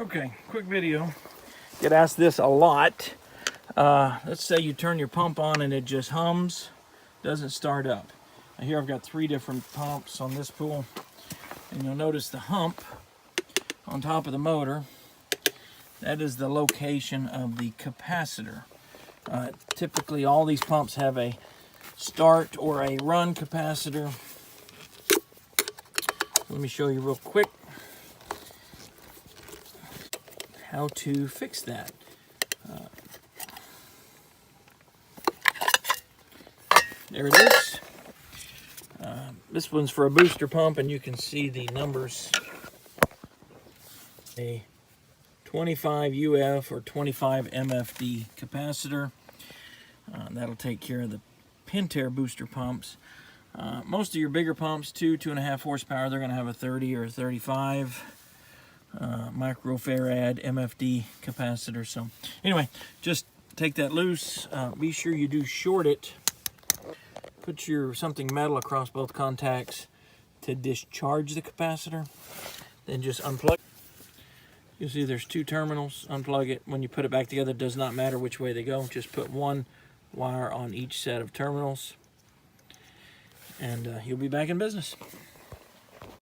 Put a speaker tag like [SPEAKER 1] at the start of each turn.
[SPEAKER 1] Okay, quick video. Get asked this a lot. Let's say you turn your pump on and it just hums, doesn't start up. Now here I've got 3 different pumps on this pool, and you'll notice the hump on top of the motor. That is the location of the capacitor. Typically all these pumps have a start or a run capacitor. Let me show you real quick how to fix that. There it is. This one's for a booster pump, and you can see the numbers. A 25 UF or 25 MFD capacitor. That'll take care of the Pentair booster pumps. Most of your bigger pumps, 2.5 horsepower, they're going to have a 30 or 35 microfarad MFD capacitor. So anyway, just take that loose. Be sure you do short it. Put something metal across both contacts to discharge the capacitor. Then just unplug. You'll see there's 2 terminals. Unplug it. When you put it back together, it does not matter which way they go. Just put 1 wire on each set of terminals, and you'll be back in business.